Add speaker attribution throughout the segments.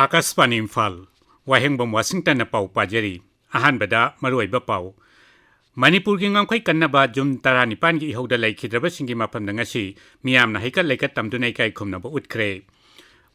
Speaker 1: Akashvani Imphal वाहेंगबम Washington पाउ पाजरी अहानबदा मरुइबा पाउ मणिपुर की ngam khai kannaba jum 19 gi ihauda laikhidraba singi mafam da ngasi miyamna haikat laikat tamduna ikai khumnaba utkre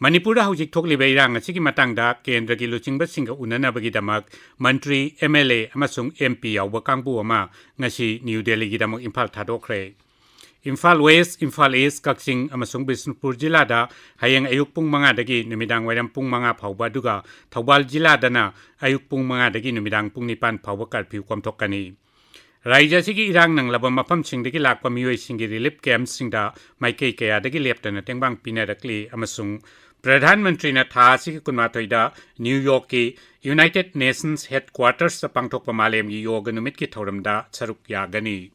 Speaker 1: Manipur haujik thokliba irang asigi matangda kendra gi luchingba singa unanaba gi damak mantri MLA amasung MP yawba kangbu ama ngasi New Delhi gi damak Imphal thadokre Imphal West, Imphal East, Kaksing, amasung Bisnupur Jilada, hayang ayuk pung mga dagi numidang wayang pung mga pauba duga, Taubal Jilada na ayuk pung mga dagi numidang pung nipan pauba karpiu komtokani. Raija sigi irang nang labam mapam sing dagi lakpa miyoy singi relief camp singda maikay kaya dagi lepta na tengbang pinarakli amasung Pradhan Mantri na tha sigi kunmatoida New York ki United Nations Headquarters sa pangtok pamalem yi yoga numit ki thoramda saruk yagani.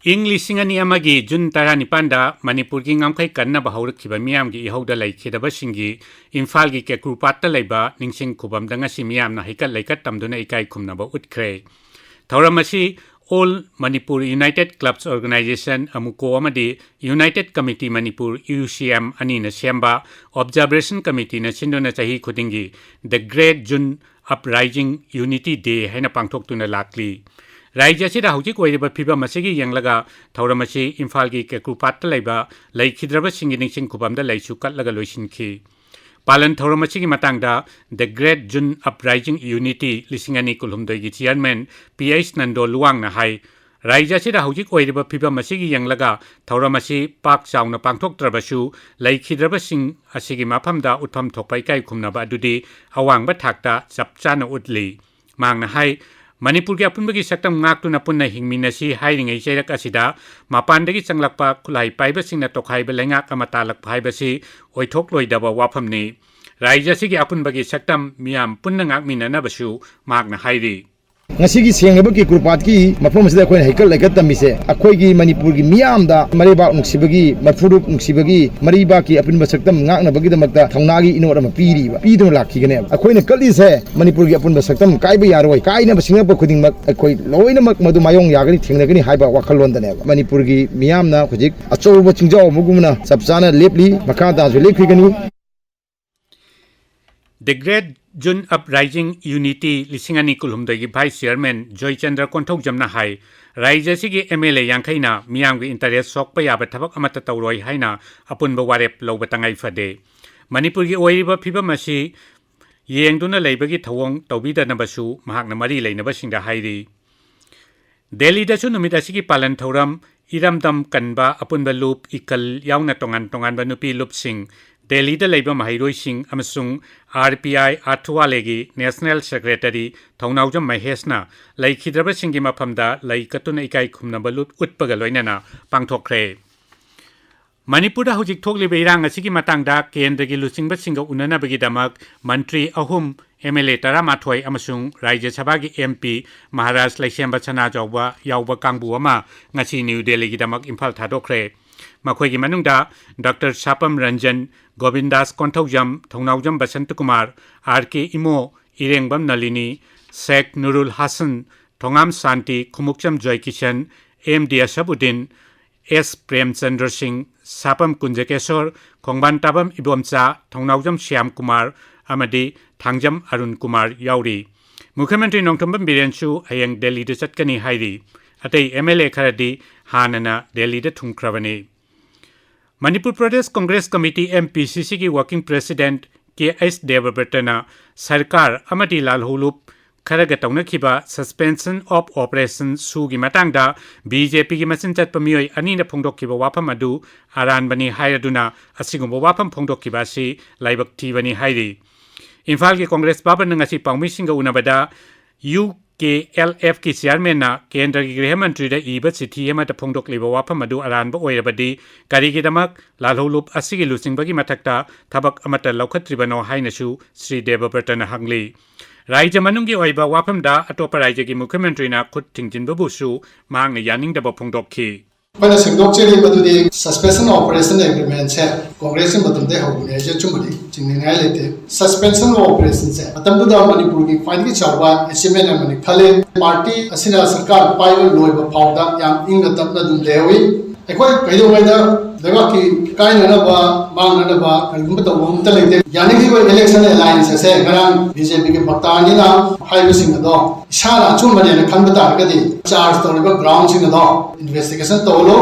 Speaker 1: English ngani amagi Jun 19 da Manipur gi ngamkhai kannaba haurakhiba miyam gi ihauda laikhidaba singi Imphal gi kekrupatta leiba ningsing khubam da ngasi miyamna haikat laikat tamduna ikai khumnaba utkre Thauramasi All Manipur United Clubs Organization Amuko Amadi United Committee Manipur UCM ani na semba Observation Committee na sindona chahi khudingi The Great June Uprising Unity Day haina pangthoktuna lakli Raija sida hujik oiriba phiba masigi yanglaga Thauramasi Imphal gi kekrupatta leiba laikhidraba singi ningsing khubamda laisu katlaga loisinki Palan Thauramasi ki matangda The Great June Uprising Unity lisingani kulhumdoi gi chairman PH Nando Luang na hai Raija sida hujik oiriba phiba masigi yanglaga Thauramasi pak chauna pangthoktrabasu laikhidraba sing asigi maphamda utpham thokpai kai khumnaba adudi awangba thakta chapchana utli mangna hai Manipur ki apunbagi saktam ngaktuna punna hingminasi hairingai chairak asida mapandagi changlakpa khulai paiba singna tokhaiba lengak amatalak phaibasi oithok loidaba waphamni raija sigi apunbagi saktam miyam punna ngakminanabasu magna hairi
Speaker 2: Ngasigi sengbagi kurpat ki mafam sida khoi haikal laikat tamise akhoi gi Manipur gi miyam da mareba nuksibagi marfurup nuksibagi mariba ki apin basaktam ngakna bagi damakta thaunagi inor ama piri ba pido lakhi gane akhoi na kali se Manipur gi apin basaktam kaiba yaroi kaina basinga pa khuding mak akhoi loina mak madu mayong yagani thengnagani haiba wakhalon dane Manipur gi miyam na khujik achoba chingjaw mugumna sapchana lepli makha da ju lekhi gani
Speaker 1: The Great June Uprising Unity lisingani kulhumdagi Vice Chairman Joy Chandra Konthok jamna hai Raija sigi MLA yangkhaina miyamgi interest sokpa yaba thabak amata tawroi haina apunba warep loba tangai fade Manipur gi oiriba phibam asi yengduna leibagi thawong tawbidanabasu mahakna mari leinaba singda hairi Delhi da su numit asigi palan thoram iramdam kanba apunba loop ikal yauna tongan banupi loop sing Delhi da leiba mahairoi sing amasung RPI Athwalegi National Secretary Thaunaujam Mahesna laikhidraba singi maphamda laikatuna ikai khumnabalut utpaga loinana pangthokre Manipur da hujik thokliba irang asigi matangda kendra gi luchingba singa unanabagi damak mantri ahum MLA Taramathoi amasung Raija Sabha gi MP Maharaj Laisemba Chana Jawba yawba kangbu ama ngasi New Delhi gi damak Imphal thadokre Makhoi gi manungda Dr. Sapam Ranjan Govindas Konthokjam Thongnaujam Basant Kumar RK Imo Irengmbam Nalini Sheikh Nurul Hasan Thongam Santi Khumukcham Joy Kishan MD Ashabuddin S Premchandra Singh Sapam Kunjakeshwar Khongban Tabam Ibomcha Thongnaujam Shyam Kumar amadi Thangjam Arun Kumar Yauri Mukhyamantri Nongthambam Birensu hayang Delhi da chatkani hairi atei MLA kharadi hanana Delhi da thungkhrabani Manipur Pradesh Congress Committee MPCC ki Working President K.S. Devabrata Sarkar amadi lalhulup kharaga taunakhiba Suspension of Operations sugi matangda BJP ki masin chatpa miyoi ani na phongdokhiba wafam adu aranbani hairaduna asigumba wafam phongdokhiba si laibak thibani hairi Imphal ki Congress baba ngasi pangmi singa unabada UKLF ki chairman na Kendra ki Griha Mantri da iba chithi ama ta phongdok liba wafam adu aranba oirabadi karigi damak lalholup asigi lusingbagi mathakta thabak amata laukhatribano hainasu Sri Devabrata na hangli Raija manunggi oiba wafam da atopa raija ki Mukhyamantri na khut thingjinba busu mang na yaningdaba phongdokhi
Speaker 3: ꯑꯩꯈꯣꯏꯅ ꯁꯦꯡꯗꯣꯛꯆꯔꯤ ꯃꯗꯨꯗꯤ suspension operation ꯑꯦꯒ꯭ꯔꯤꯃꯦꯟꯁꯦ ꯀꯣꯡꯒ꯭ꯔꯦꯁꯀꯤ ꯃꯇꯝꯗ ꯍꯧꯕꯅꯤ ꯍꯥꯏꯁꯦ ꯆꯨꯝꯕꯗꯤ ꯆꯤꯡꯅꯤꯡꯉꯥꯏ ꯂꯩꯇꯦ suspension ꯑꯣꯄꯔꯦꯁꯟꯁꯦ ꯃꯇꯝꯗꯨꯗ ꯃꯅꯤꯄꯨꯔꯒꯤ ꯈ꯭ꯋꯥꯏꯗꯒꯤ ꯆꯥꯎꯕ ꯑꯦꯆꯤꯞꯃꯦꯟ ꯑꯃꯅꯤ ꯈꯜꯂꯤ ꯄꯥꯔꯇꯤ ꯑꯁꯤꯅ ꯁꯔꯀꯥꯔ ꯄꯥꯏꯕ ꯂꯣꯏꯕ ꯐꯥꯎꯗ ꯌꯥꯝ ꯏꯪꯅ ꯇꯞꯅ ꯑꯗꯨꯝ ꯂꯩꯍꯧꯏ ꯑꯩꯈꯣꯏ ꯀꯩꯗꯧꯉꯩꯗ ꯂꯩꯕꯥꯛꯀꯤ ꯀꯥꯏꯅꯅꯕ ꯃꯥꯡꯅꯅꯕ ꯀꯔꯤꯒꯨꯝꯕ ꯇꯧꯕ ꯑꯃꯇ ꯂꯩꯇꯦ ꯌꯥꯅꯤꯡꯂꯤꯕ ꯏꯂꯦꯛꯁꯟ ꯑꯦꯂꯥꯏꯟꯁ ꯑꯁꯦ ꯉꯔꯥꯡ ꯕꯤꯖꯦꯄꯤꯒꯤ ꯚꯛꯇꯥꯅꯤꯅ ꯍꯥꯏꯕꯁꯤꯡ ꯑꯗꯣ ꯏꯁꯥꯅ ꯑꯆꯨꯝꯕꯅꯦꯅ ꯈꯟꯕ ꯇꯥꯔꯒꯗꯤ ꯆꯥꯔꯖ ꯇꯧꯔꯤꯕ ꯒ꯭ꯔꯥꯎꯟꯁꯤꯡ ꯑꯗꯣ ꯏꯟꯚꯦꯁꯇꯤꯒꯦꯁꯟ ꯇꯧꯍꯜꯂꯨ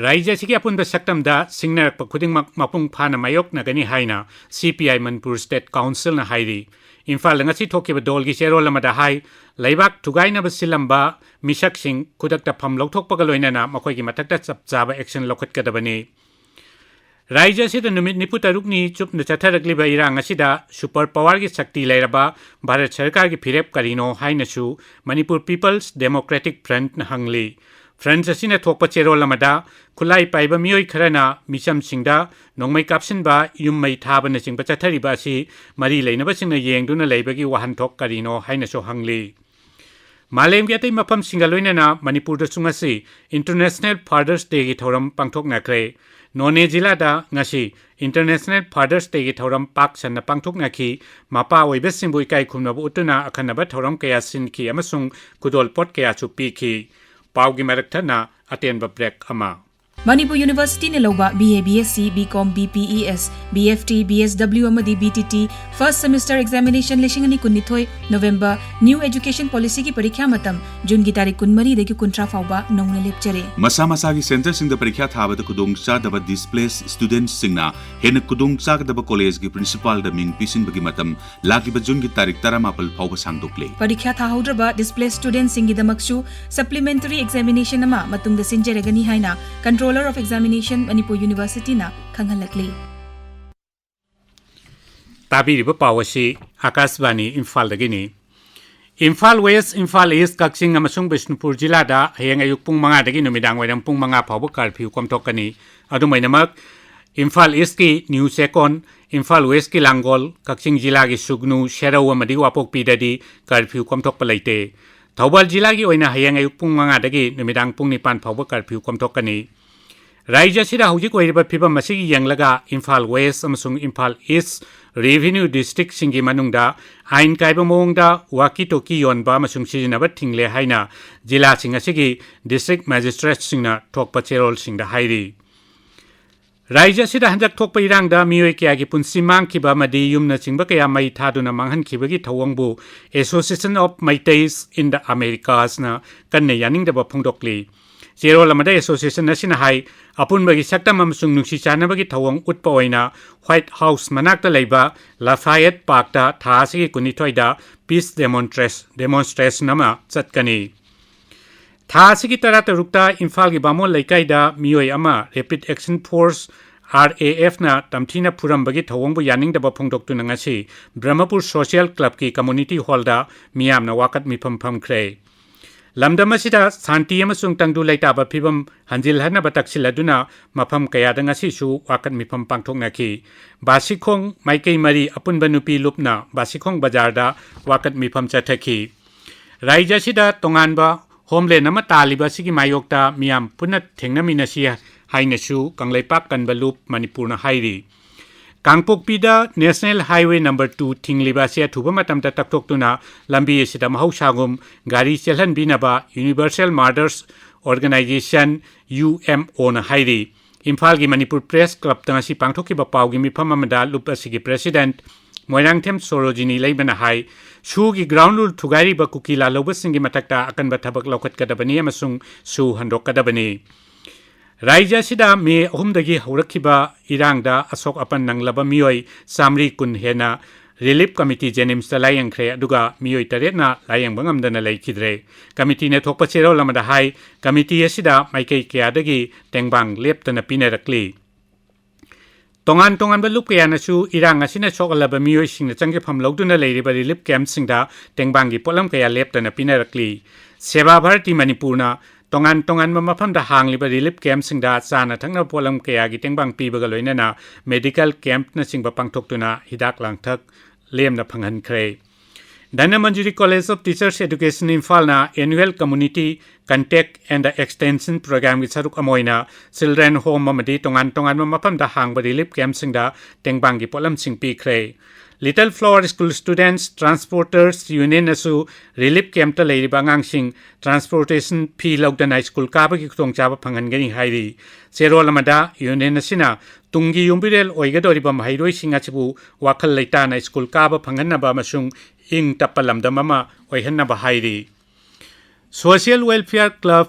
Speaker 1: ꯔꯥꯏꯖ꯭ꯌ ꯑꯁꯤꯒꯤ ꯑꯄꯨꯟꯕ ꯁꯛꯇꯝꯗ ꯁꯤꯡꯅꯔꯛꯄ ꯈꯨꯗꯤꯡꯃꯛ ꯃꯄꯨꯡ ꯐꯥꯅ ꯃꯥꯌꯣꯛꯅꯒꯅꯤ ꯍꯥꯏꯅ CPI ꯃꯅꯤꯄꯨꯔ ꯁ꯭ꯇꯦꯠ ꯀꯥꯎꯟꯁꯤꯜꯅ ꯍꯥꯏꯔꯤ ꯏꯝꯐꯥꯜꯗ ꯉꯁꯤ ꯊꯣꯛꯈꯤꯕ ꯗꯣꯜꯒꯤ ꯆꯦꯔꯣꯜ ꯑꯃꯗ ꯍꯥꯏ ꯂꯩꯕꯥꯛ ꯊꯨꯒꯥꯏꯅꯕ ꯁꯤꯜꯂꯝꯕ ꯃꯤꯁꯛꯁꯤꯡ ꯈꯨꯗꯛꯇ ꯐꯝ ꯂꯧꯊꯣꯛꯄꯒ ꯂꯣꯏꯅꯅ ꯃꯈꯣꯏꯒꯤ ꯃꯊꯛꯇ ꯆꯞ ꯆꯥꯕ ꯑꯦꯛꯁꯟ ꯂꯧꯈꯠꯀꯗꯕꯅꯤ ꯔꯥꯏꯖ꯭ꯌ ꯑꯁꯤꯗ ꯅꯨꯃꯤꯠ 94ꯅꯤ ꯆꯨꯞꯅ ꯆꯠꯊꯔꯛꯂꯤꯕ ꯏꯔꯥꯡ ꯑꯁꯤꯗ ꯁꯨꯄꯔ ꯄꯋꯥꯔꯒꯤ ꯁꯛꯇꯤ ꯂꯩꯔꯕ ꯚꯥꯔꯠ ꯁꯔꯀꯥꯔꯒꯤ ꯐꯤꯔꯦꯞ ꯀꯔꯤꯅꯣ ꯍꯥꯏꯅꯁꯨ ꯃꯅꯤꯄꯨꯔ ꯄꯤꯄꯜꯁ ꯗꯦꯃꯣꯀ꯭ꯔꯦꯇꯤक ꯐ꯭ꯔꯟꯠꯅ ꯍꯪꯂꯤ ꯐ꯭ꯔꯟꯠ ꯑꯁꯤꯅ ꯊꯣꯛꯄ ꯆꯦꯔꯣꯜ ꯑꯃꯗ ꯈꯨꯠꯂꯥꯏ ꯄꯥꯏꯕ ꯃꯤꯑꯣꯏ ꯈꯔꯅ ꯃꯤꯆꯝꯁꯤꯡꯗ ꯅꯣꯡꯃꯩ ꯀꯥꯞꯁꯤꯟꯕ ꯌꯨꯝ ꯃꯩ ꯊꯥꯕꯅꯆꯤꯡꯕ ꯆꯠꯊꯔꯤꯕ ꯑꯁꯤ ꯃꯔꯤ ꯂꯩꯅꯕꯁꯤꯡꯅ ꯌꯦꯡꯗꯨꯅ ꯂꯩꯕꯒꯤ ꯋꯥꯍꯟꯊꯣꯛ ꯀꯔꯤꯅꯣ ꯍꯥꯏꯅꯁꯨ ꯍꯪꯂꯤ ꯃꯥꯂꯦꯝꯒꯤ ꯑꯇꯩ ꯃꯐꯝꯁꯤꯡꯒ ꯂꯣꯏꯅꯅ ꯃꯅꯤꯄꯨꯔꯗꯁꯨ ꯉꯁꯤ ꯏꯟꯇꯔꯅꯦꯁꯅꯦꯜ ꯐꯥꯗꯔꯁ ꯗꯦꯒꯤ ꯊꯧꯔꯝ ꯄꯥꯡꯊꯣꯛꯅꯈ꯭ꯔꯦ ꯅꯣꯅꯦ ꯖꯤꯂꯥꯗ ꯉꯁꯤ ꯏꯟꯇꯔꯅꯦꯁꯅꯦꯜ ꯐꯥꯗꯔꯁ ꯗꯦꯒꯤ ꯊꯧꯔꯝ ꯄꯥꯛ ꯁꯟꯅ ꯄꯥꯡꯊꯣꯛꯅꯈꯤ ꯃꯄꯥ ꯑꯣꯏꯕꯁꯤꯡꯕꯨ ꯏꯀꯥꯏ ꯈꯨꯝꯅꯕ ꯎꯠꯇꯨꯅ ꯑꯈꯟꯅꯕ ꯊꯧꯔꯝ ꯀꯌꯥ ꯁꯤꯟꯈꯤ ꯑꯃꯁꯨꯡ ꯈꯨꯗꯣꯜ ꯄꯣꯠ ꯀꯌꯥꯁꯨ ꯄꯤꯈꯤ ꯄꯥꯎꯒꯤ ꯃꯔꯛꯊꯠꯅ ꯑꯇꯦꯟꯕ ꯕ꯭ꯔꯦꯛ ꯑꯃ
Speaker 4: Manipur University ne loba BA BSc BCom BPES BFT BSW amadi BTT first semester examination lishing ani kunithoi November new education policy ki parikha matam June gi tarik kunmari degi kuntra fauba nongna lepchare
Speaker 5: masa masa gi center sing da parikha thabada kudong cha da displaced students singna hen kudong cha da college gi principal da ming pisin bagi matam lagi ba June gi tarik 18 fauba sangdokle
Speaker 4: parikha thahodra displaced students singi damaksu supplementary examination ama matung da sinjeragani haina control of Examination Manipur University na khanghalakli
Speaker 1: tabiriba pawasi Akashvani Imphal dagini Imphal West Imphal East Kaksing amasung Bishnupur Jilla da hayang ayuk pung 5 dagi numidang waidang pung 5 phawba curfew komthokani adumainamak Imphal East ki New Second Imphal West ki Langol Kaksing Jilla gi Sugnu Sherau amadi Wapokpi dadi curfew komthokpa leite Thawbal Jilla gi oina hayang ayuk pung 5 dagi numidang pung 9 phawba curfew komthokani Rajya sida hujik oiriba phibam masigi yanglaga Imphal West amasung Imphal East Revenue District singi manungda ain kaiba mongda waki toki yonba amasung sijinaba thingle haina jila singa sigi district magistrate singna thokpa cherol singda hairi Rajya sida hanjak thokpa irangda miyoi kya gi punsi mangkhiba madi yumna chingba kaya mai thaduna manghan khibagi thawangbu Association of Maitais in the Americas na kanne yaningdaba phongdokli Zero Lamada Association National High, upon Bagi Sakta Mamsung Nuxi Chanabagi Tawang Utpoina, White House Manakta Leba, Lafayette Parkta, Tasi Kunitoida, Peace Demonstration Nama, Satkani. Tasi Tarata Rukta, Imphal Bamo Lekaida, Mioi Ama, Rapid Action Force, RAF na Tamtina Puram Bagi Tawangbu Yaning the Bapong Doctor Nangasi, Brahmapur Social Club ki Community Holder, Miam na Wakat Mipam Pam Kray. Lamdamasida Santi amasung tangdu laitaba phibam hanjil hana bataksiladuna mafam kayada ngasisu wakat mifam pangthoknaki basikhong maikei mari apunba nupi lupna basikhong bajarda wakat mifam chathaki raija sida tonganba homeland ama taliba sigi mayokta miam punat thengnaminasi hainasu kangleipak kanbalup manipurna hairi Kangpokpida National Highway number 2 Thingliba sia thuba matamta taktoktuna lambi asida mahausagum gari chelhan binaba Universal Mothers Organization UMO na hairi Imphal gi Manipur Press Club tanga si pangthokiba pawgi mifam amada lup asigi President Moirangthem Sorojini leibana hai shu gi ground rule thugari ba kukila lobasingi matakta akanba thabak lokhat kadabani amasung su handok kadabani Rajya sida me ahumdagi haurakhiba irangda asok apan nanglaba miyoi samri kun hena relief committee jenims ta layang khre aduga miyoi taretna layang bangamdana laikhidre committee ne thokpa chero lamada hai committee asida maikei kyadagi tengbang leptana pinarakli Tongan ba lup kaya nasu irang asina sokalaba miyoi singna changge pham logduna leiriba relief camp singda tengbangi polam kaya leptana pinarakli Seva Bharati Manipurna Tongan mafamda hangliba relief camp singda chana thangna polam kaya gi tengbang pibaga loinana medical camp na singba pangthoktuna hidak langthak lemna phanghan khre Dhannamanjari College of Teachers Education Imphal na annual community contact and extension program gi saruk amoina children home amadi tongan mapam da hangba relief camp singda tengbang gi polam sing pi khre Little Flower School Students Transporters Union asu relief camp ta leiriba ngang sing transportation fee logdana school ka ba gi khong cha ba phangan gani hairi serol amada union asina tunggi yumbirel oigadori ba mahairoi singa chibu wakhal leita na school ka ba phangan na ba masung ing tapalam da mama oihanna ba hairi Social Welfare Club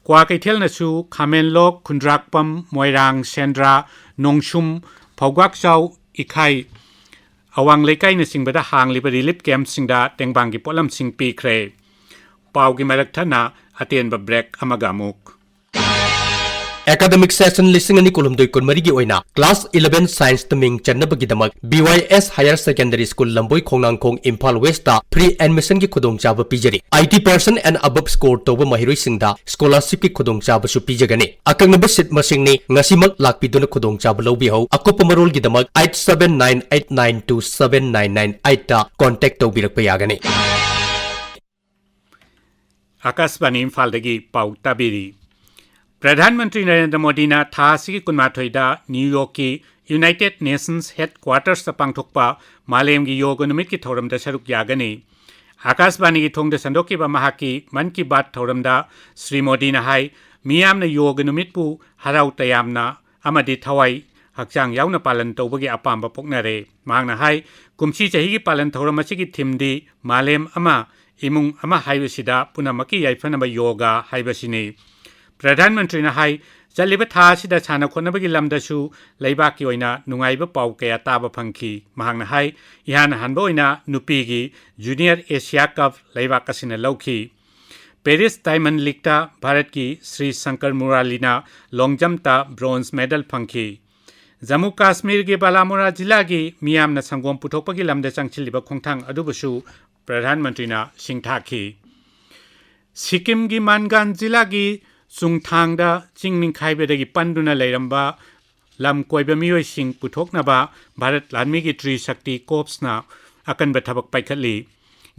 Speaker 1: kwa kaithel na su Khamenlok Khundrakpam Moirang Sendra Nongshum Phogwak Chau Ikhai Awang Leikai na singbada hangliba relief camp singda tengbang gi polam sing pi khre pau gi marak thana aten ba break amagamuk
Speaker 6: Academic session listening ani kolumdoi konmari gi oina class 11 science taming channabagi damak BYS Higher Secondary School Lamboi Khongnangkhong Imphal West ta pre admission gi khudong chaba pijari 80% and above score toba mahiroi singda scholarship gi khudong chaba su pijagani akangna sit masing ni ngasimak lakpiduna khudong chaba lobi ho akopa marol gi damak 8798927998 ta contact tobirak payagani
Speaker 1: Akasbani Imphal dagi pau tabiri Pradhanmantri Narendra Modi na thasi kunmathoida New York ki United Nations Headquarters ta pangthokpa malem gi yoga numit ki thoram da saruk yagani Akasbani gi thong da sandoki ba mahaki man ki baat thoram da Sri Modi na hai miyam na yoga numit pu harau tayamna amadi thawai hakchang yauna palan tawbagi apamba poknare mangna hai kumchi chahi gi palan thoram achi gi thimdi malem ama imung ama haibasida punamaki yaifana ba yoga haibasini Pradhanmantri na hai jaliba tha sida chana khonabagi lamdasu leibaki oina nungaiba pau kaya taba phangki mahangna hai ihan hanba oina nupi gi Junior Asia Cup leibak kasina lauki Paris Diamond League ta Bharat ki Sri Shankar Muralina long jump ta bronze medal phangki Jammu Kashmir gi Balamura jila gi miyam na sangom puthokpagi lamda changchiliba khongthang adubusu Pradhanmantri na singthaki Sikkim gi Mangan jila gi Sungthangda Chingning Khaibedagi Panduna Leiramba Lam Koiba Miyoi Sing Puthoknaba Bharat Lanmi gi Tri Shakti Corps na akan bathabak paikhatli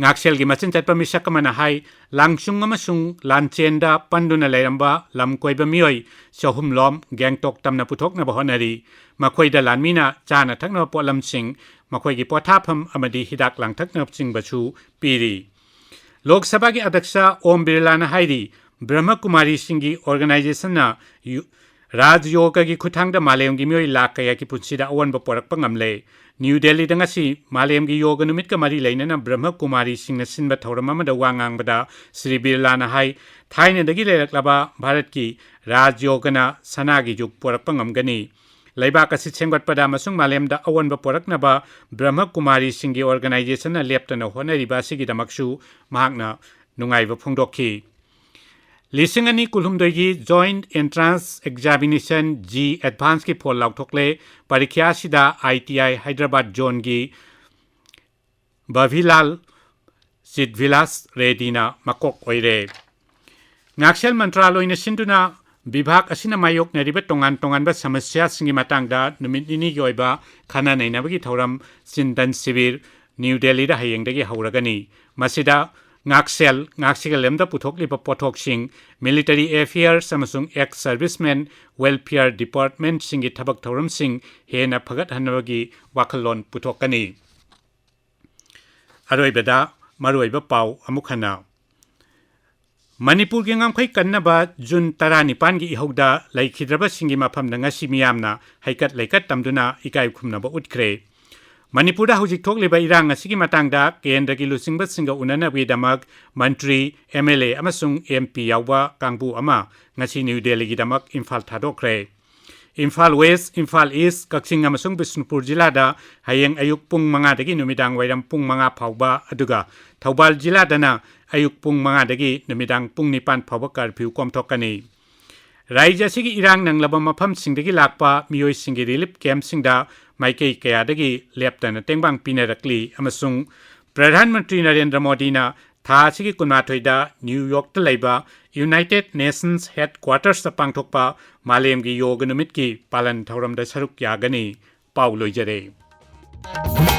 Speaker 1: Ngaksel gi machin chatpa misakamana hai langsung amasung lanchenda Panduna Leiramba Lam Koiba Miyoi Chahum Lom Gangtok tamna puthokna bahonari Makhoida Lanmina chana thakna polam sing makhoi gi pothapham amadi hidak langthakna sing bachu piri Lok Sabha gi Adyaksha Om Birla na hairi Brahma Kumari Singhi Organization na Raj Yoga gi Kuthangda Malem gi Miyoi Lakaya ki Putsida Awan Baporak Pangamle New Delhi Dangasi Malem gi Yoga Numit ka Mari Laina na Brahma Kumari Singh na Sinba Thauramama da Wangang Bada Sri Birla na Hai Thaina Dagi Leraklaba Bharat ki Raj Yoga na Sanagi Juk Porak Pangamgani Laibak asi Sengwat Pada Masung Malem da Awan Baporak na ba Brahma Kumari Singhi Organization na Leptana Honariba Sigi Damaksu Mahakna Nungai Vapungdoki Lisingani kulhumdoigi Joint Entrance Examination G Advance ki phol lauthokle parikya sida ITI Hyderabad Zone gi Bhavilal Sidvilas Redina makok oire Ngaksel Mantraloy na sinduna Bibhag asina mayok na riba tongan ba samasya singi matangda numit nini yoiba khana nainabagi thoram sindan sibir New Delhi da hayengdagi hauragani masida Ngaksel lemda puthokliba pothok sing military affairs samasung ex servicemen welfare department singi thabak thoram sing hena phagat hanabagi wakalon puthokani aroibada maroiba pau amukhana Manipur gi ngamkhai kannaba June 19 gi ihauda laikhidraba singi mafam na ngasi miyamna haikat laikat tamduna ikai khumnaba utkre Manipura hujik thokliba irang asigi matangda kendra gi lusingba singa unana bidamak mantri MLA amasung MP yawba kangbu ama ngasi New Delhi gi damak Imphal thadokre Imphal West Imphal East Kaksing amasung Bisnupur jilada hayeng ayuk pung manga dagi numidang wairam pung manga phawba aduga Thobal jiladana ayuk pung manga dagi numidang pung nipan phawba curfew komthokani Raija sigi irang nanglaba mafam singdagi lakpa miyoi singi relief camp singda Maikei Kayadagi Leptana Tengbang Pinarakli Amasung Pradhanmantri Narendra Modi na Tha Sigi Kunmathoida New York ta Laiba United Nations Headquarters ta Pangthokpa Malem gi Yoga Numit ki Palan Thauram da Saruk Yagani Pauloi Jare